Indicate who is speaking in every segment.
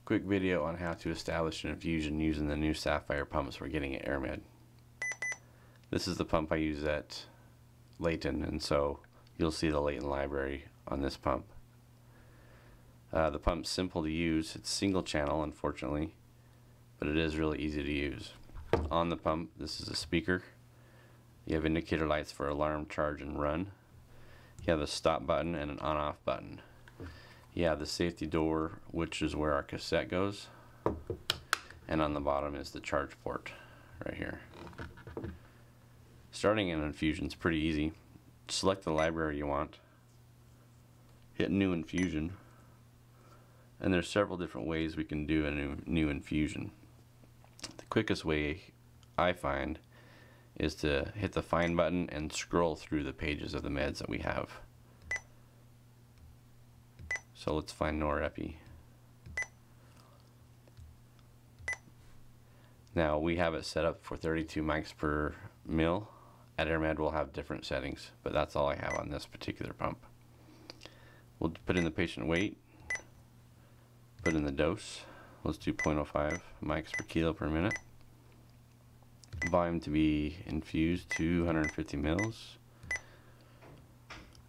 Speaker 1: Quick video on how to establish an infusion using the new Sapphire pumps we're getting at AirMed. This is the pump I use at Layton, and so you'll see the Layton library on this pump. The pump's simple to use. It's single channel, unfortunately, but it is really easy to use. On the pump, this is a speaker. You have indicator lights for alarm, charge, and run. You have a stop button and an on-off button. You have the safety door, which is where our cassette goes, and on the bottom is the charge port right here. Starting an infusion is pretty easy. Select the library you want, hit new infusion, and there's several different ways we can do a new infusion. The quickest way I find is to hit the find button and scroll through the pages of the meds that we have. So let's find norepi. Now we have it set up for 32 mics per mil. At AirMed we'll have different settings, but that's all I have on this particular pump. We'll put in the patient weight, put in the dose. Let's do 0.05 mics per kilo per minute. Volume to be infused 250 mils,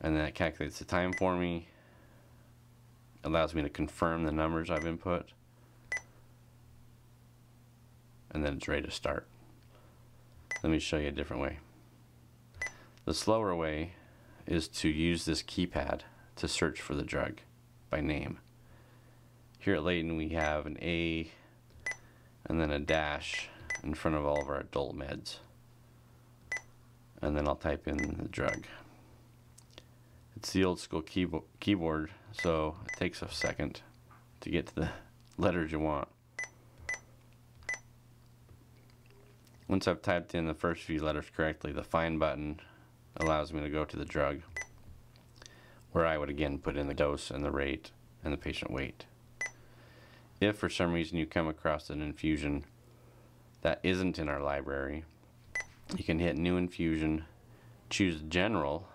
Speaker 1: and then it calculates the time for me. Allows me to confirm the numbers I've input, and then it's ready to start. Let me show you a different way. The slower way is to use this keypad to search for the drug by name. Here at Layton we have an A and then a dash in front of all of our adult meds, and then I'll type in the drug. It's the old school keyboard, so it takes a second to get to the letters you want. Once I've typed in the first few letters correctly, the find button allows me to go to the drug, where I would again put in the dose and the rate and the patient weight. If for some reason you come across an infusion that isn't in our library, you can hit new infusion, choose general,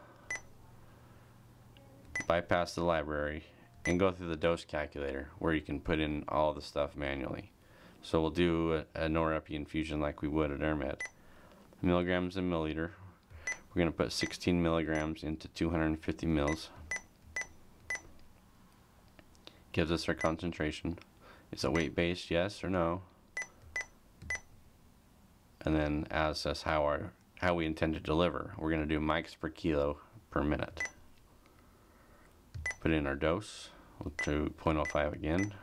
Speaker 1: bypass the library, and go through the dose calculator where you can put in all the stuff manually. So we'll do a norepi infusion like we would at AirMed. Milligrams and milliliter. We're going to put 16 milligrams into 250 mils. Gives us our concentration. Is it weight based, yes or no? And then asks us how we intend to deliver. We're going to do mics per kilo per minute. Put in our dose. We'll do 0.05 again.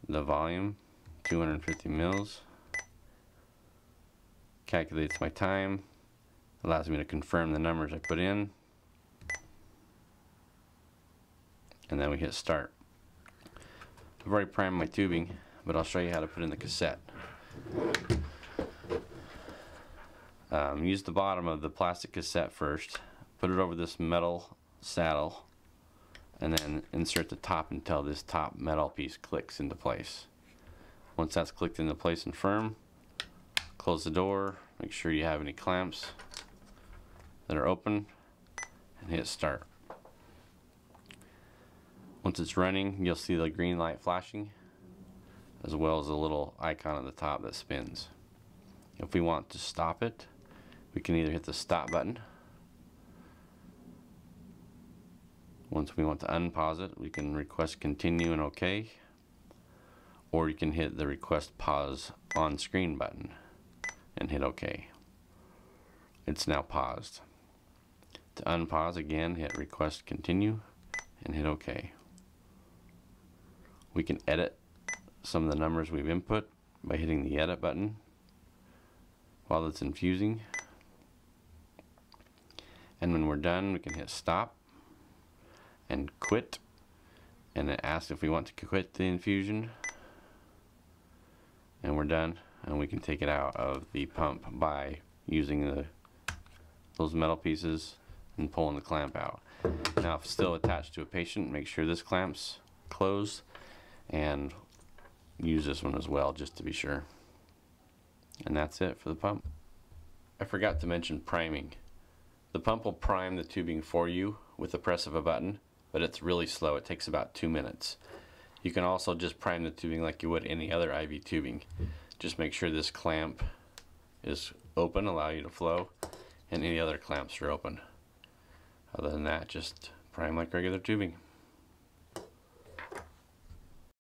Speaker 1: The volume, 250 mils. Calculates my time. Allows me to confirm the numbers I put in. And then we hit start. I've already primed my tubing, but I'll show you how to put in the cassette. Use the bottom of the plastic cassette first. Put it over this metal saddle, and then insert the top until this top metal piece clicks into place. Once that's clicked into place and firm, close the door, make sure you have any clamps that are open, and hit start. Once it's running, you'll see the green light flashing, as well as a little icon at the top that spins. If we want to stop it, we can either hit the stop button. Once we want to unpause it, we can request continue and OK, or you can hit the request pause on screen button and hit OK. It's now paused. To unpause again, hit request continue and hit OK. We can edit some of the numbers we've input by hitting the edit button while it's infusing, and when we're done we can hit stop and quit, and it asks if we want to quit the infusion, and we're done, and we can take it out of the pump by using those metal pieces and pulling the clamp out. Now if it's still attached to a patient, make sure this clamp's closed, and use this one as well just to be sure. And that's it for the pump. I forgot to mention priming. The pump will prime the tubing for you with the press of a button, but it's really slow. It takes about 2 minutes. You can also just prime the tubing like you would any other IV tubing. Just make sure this clamp is open, allow you to flow, and any other clamps are open. Other than that, just prime like regular tubing.